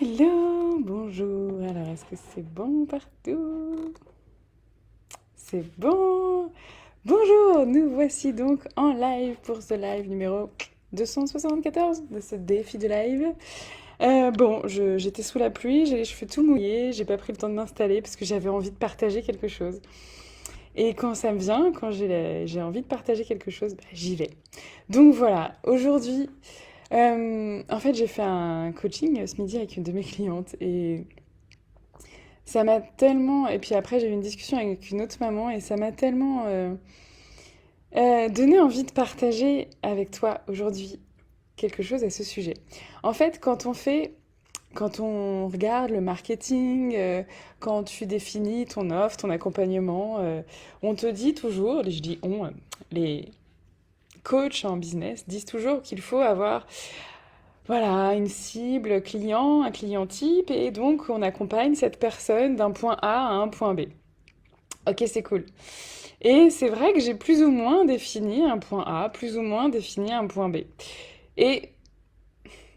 Hello, bonjour. Alors, est-ce que c'est bon partout? C'est bon. Bonjour, nous voici donc en live pour ce live numéro 274 de ce défi de live. J'étais sous la pluie, j'ai les cheveux tout mouillés, j'ai pas pris le temps de m'installer parce que j'avais envie de partager quelque chose. Et quand ça me vient, quand j'ai envie de partager quelque chose, bah, j'y vais. Donc voilà, aujourd'hui, en fait, j'ai fait un coaching ce midi avec une de mes clientes et ça m'a tellement... Et puis après, j'ai eu une discussion avec une autre maman et ça m'a tellement donné envie de partager avec toi aujourd'hui quelque chose à ce sujet. En fait, quand on regarde le marketing, quand tu définis ton offre, ton accompagnement, on te dit toujours, je dis on, les coachs en business disent toujours qu'il faut avoir voilà, une cible client, un client type, et donc on accompagne cette personne d'un point A à un point B. Ok, c'est cool. Et c'est vrai que j'ai plus ou moins défini un point A, plus ou moins défini un point B. Et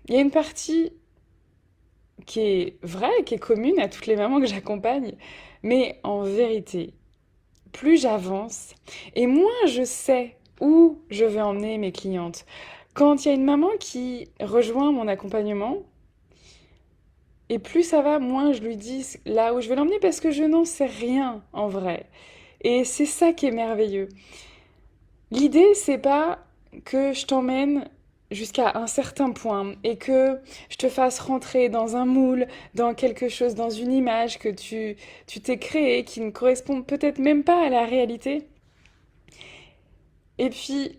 il y a une partie qui est vraie, qui est commune à toutes les mamans que j'accompagne, mais en vérité, plus j'avance et moins je sais où je vais emmener mes clientes. Quand il y a une maman qui rejoint mon accompagnement, et plus ça va, moins je lui dis là où je vais l'emmener parce que je n'en sais rien en vrai. Et c'est ça qui est merveilleux. L'idée, c'est pas que je t'emmène jusqu'à un certain point et que je te fasse rentrer dans un moule, dans quelque chose, dans une image que tu t'es créée qui ne correspond peut-être même pas à la réalité. Et puis,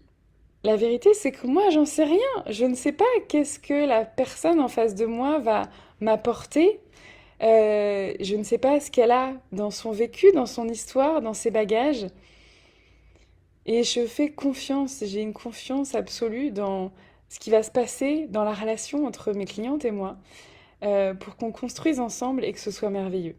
la vérité, c'est que moi, j'en sais rien. Je ne sais pas qu'est-ce que la personne en face de moi va m'apporter. Je ne sais pas ce qu'elle a dans son vécu, dans son histoire, dans ses bagages. Et je fais confiance, j'ai une confiance absolue dans ce qui va se passer dans la relation entre mes clientes et moi, pour qu'on construise ensemble et que ce soit merveilleux.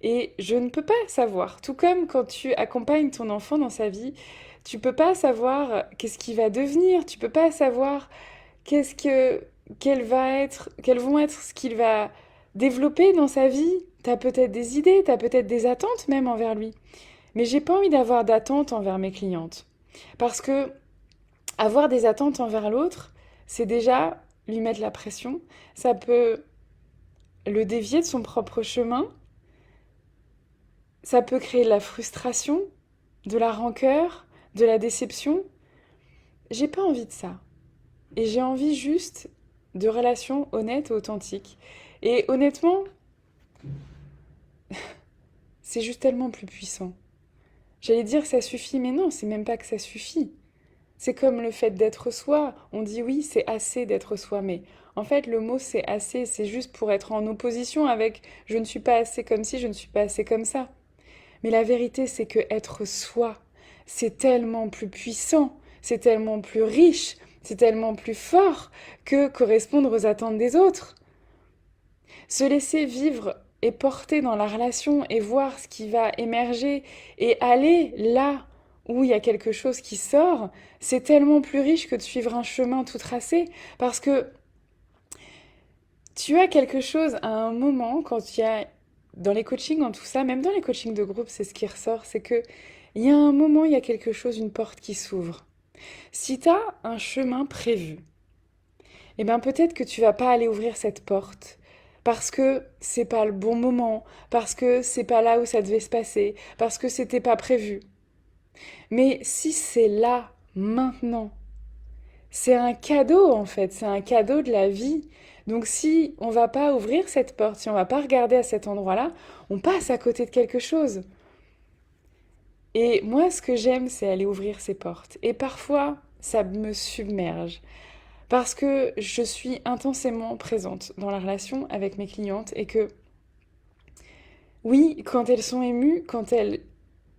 Et je ne peux pas savoir, tout comme quand tu accompagnes ton enfant dans sa vie, tu peux pas savoir qu'est-ce qu'il va devenir, tu peux pas savoir qu'est-ce que quels vont être ce qu'il va développer dans sa vie. T'as peut-être des idées, t'as peut-être des attentes même envers lui. Mais j'ai pas envie d'avoir d'attentes envers mes clientes. Parce que avoir des attentes envers l'autre, c'est déjà lui mettre la pression. Ça peut le dévier de son propre chemin. Ça peut créer de la frustration, de la rancœur, de la déception. J'ai pas envie de ça. Et j'ai envie juste de relations honnêtes et authentiques. Et honnêtement, c'est juste tellement plus puissant. J'allais dire que ça suffit, mais non, c'est même pas que ça suffit. C'est comme le fait d'être soi. On dit oui, c'est assez d'être soi, mais en fait, le mot c'est assez, c'est juste pour être en opposition avec je ne suis pas assez comme ci, je ne suis pas assez comme ça. Mais la vérité, c'est que être soi, c'est tellement plus puissant, c'est tellement plus riche, c'est tellement plus fort que correspondre aux attentes des autres. Se laisser vivre et porter dans la relation et voir ce qui va émerger et aller là où il y a quelque chose qui sort, c'est tellement plus riche que de suivre un chemin tout tracé parce que tu as quelque chose à un moment quand il y a dans les coachings, en tout ça, même dans les coachings de groupe, c'est ce qui ressort, c'est que il y a un moment, il y a quelque chose, une porte qui s'ouvre. Si tu as un chemin prévu, eh bien peut-être que tu vas pas aller ouvrir cette porte parce que c'est pas le bon moment, parce que c'est pas là où ça devait se passer, parce que c'était pas prévu. Mais si c'est là, maintenant, c'est un cadeau en fait, c'est un cadeau de la vie. Donc si on va pas ouvrir cette porte, si on va pas regarder à cet endroit-là, on passe à côté de quelque chose. Et moi, ce que j'aime, c'est aller ouvrir ces portes. Et parfois, ça me submerge. Parce que je suis intensément présente dans la relation avec mes clientes et que, oui, quand elles sont émues, quand elles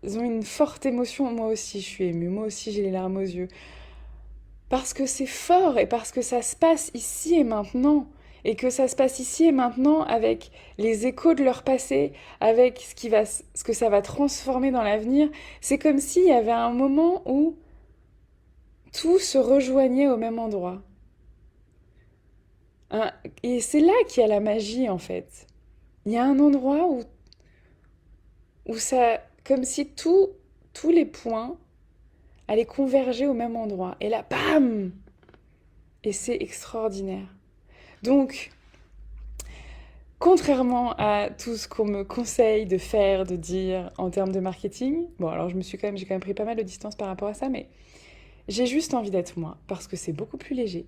ont une forte émotion, moi aussi je suis émue, moi aussi j'ai les larmes aux yeux. Parce que c'est fort et parce que ça se passe ici et maintenant. Et que ça se passe ici et maintenant avec les échos de leur passé, avec ce que ça va transformer dans l'avenir. C'est comme s'il y avait un moment où tout se rejoignait au même endroit. Un- Et c'est là qu'il y a la magie, en fait. Il y a un endroit où ça, comme si tous les points allaient converger au même endroit. Et là, bam! Et c'est extraordinaire. Donc, contrairement à tout ce qu'on me conseille de faire, de dire en termes de marketing, bon, alors j'ai quand même pris pas mal de distance par rapport à ça, mais j'ai juste envie d'être moi, parce que c'est beaucoup plus léger.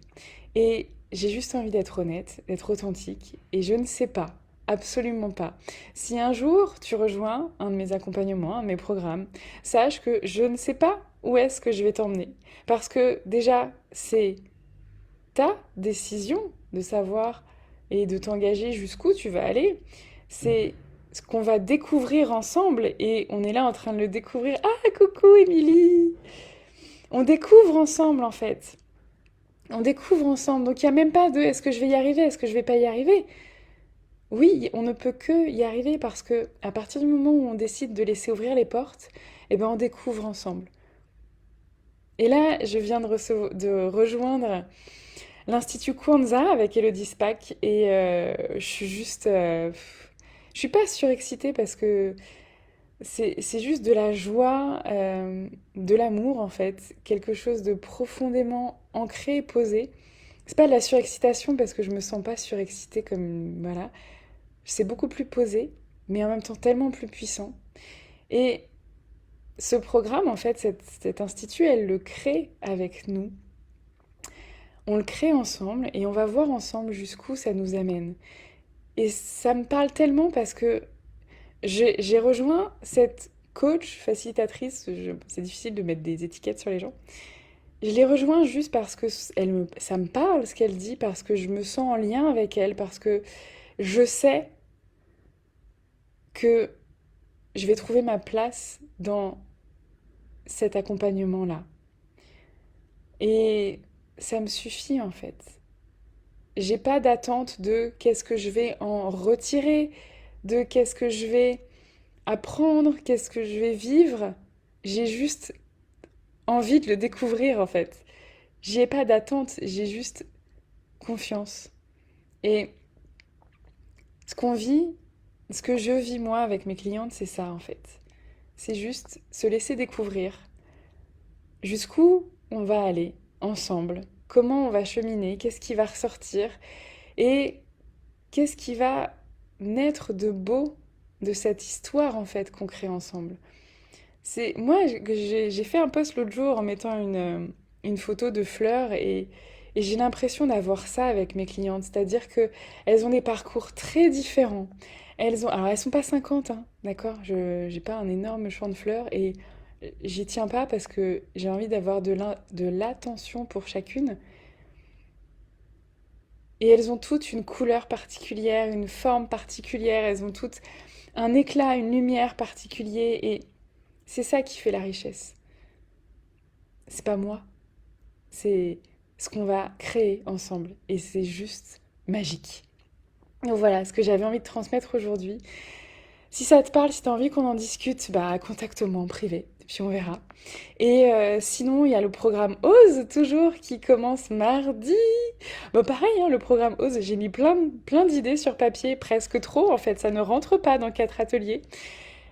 Et j'ai juste envie d'être honnête, d'être authentique, et je ne sais pas, absolument pas. Si un jour tu rejoins un de mes accompagnements, un de mes programmes, sache que je ne sais pas où est-ce que je vais t'emmener. Parce que déjà, c'est ta décision de savoir et de t'engager jusqu'où tu vas aller. C'est ce qu'on va découvrir ensemble et on est là en train de le découvrir. Ah, coucou Émilie! On découvre ensemble en fait. On découvre ensemble. Donc il n'y a même pas de est-ce que je vais y arriver, est-ce que je vais pas y arriver. Oui, on ne peut que y arriver parce que à partir du moment où on décide de laisser ouvrir les portes, eh ben on découvre ensemble. Et là, je viens de rejoindre l'Institut Kwanzaa avec Elodie Spack et je suis juste... je suis pas surexcitée parce que c'est juste de la joie, de l'amour en fait, quelque chose de profondément ancré et posé. C'est pas de la surexcitation parce que je me sens pas surexcitée comme... Voilà. C'est beaucoup plus posé, mais en même temps tellement plus puissant. Et ce programme, en fait, cet institut, elle le crée avec nous. On le crée ensemble et on va voir ensemble jusqu'où ça nous amène. Et ça me parle tellement parce que j'ai rejoint cette coach, facilitatrice, c'est difficile de mettre des étiquettes sur les gens. Je l'ai rejoint juste parce que ça me parle ce qu'elle dit, parce que je me sens en lien avec elle, parce que je sais que je vais trouver ma place dans cet accompagnement-là. Et ça me suffit en fait. J'ai pas d'attente de qu'est-ce que je vais en retirer, de qu'est-ce que je vais apprendre, qu'est-ce que je vais vivre. J'ai juste envie de le découvrir en fait. J'y ai pas d'attente, j'ai juste confiance. Et ce qu'on vit, ce que je vis moi avec mes clientes, c'est ça en fait. C'est juste se laisser découvrir jusqu'où on va aller ensemble, comment on va cheminer, qu'est-ce qui va ressortir et qu'est-ce qui va naître de beau de cette histoire en fait qu'on crée ensemble. C'est moi j'ai fait un post l'autre jour en mettant une photo de fleurs et j'ai l'impression d'avoir ça avec mes clientes, c'est-à-dire que elles ont des parcours très différents. Alors elles sont pas 50 hein, d'accord? Je j'ai pas un énorme champ de fleurs et j'y tiens pas parce que j'ai envie d'avoir de l'attention pour chacune. Et elles ont toutes une couleur particulière, une forme particulière, elles ont toutes un éclat, une lumière particulier et c'est ça qui fait la richesse. C'est pas moi, c'est ce qu'on va créer ensemble et c'est juste magique. Donc voilà ce que j'avais envie de transmettre aujourd'hui. Si ça te parle, si tu as envie qu'on en discute, bah contacte-moi en privé, puis on verra. Et sinon, il y a le programme Ose, toujours, qui commence mardi. Bah pareil, hein, le programme Ose, j'ai mis plein d'idées sur papier, presque trop en fait, ça ne rentre pas dans 4 ateliers.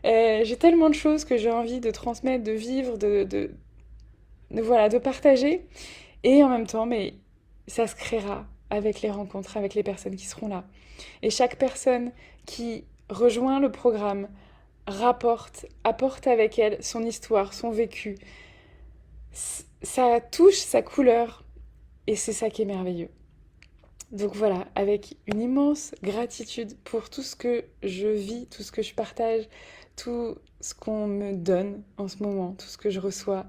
J'ai tellement de choses que j'ai envie de transmettre, de vivre, voilà, de partager. Et en même temps, mais ça se créera avec les rencontres, avec les personnes qui seront là. Et chaque personne qui rejoint le programme apporte avec elle son histoire, son vécu. Ça touche sa couleur et c'est ça qui est merveilleux. Donc voilà, avec une immense gratitude pour tout ce que je vis, tout ce que je partage, tout ce qu'on me donne en ce moment, tout ce que je reçois,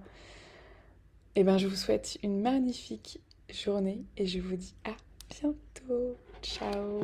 eh ben je vous souhaite une magnifique journée et je vous dis à bientôt. Ciao.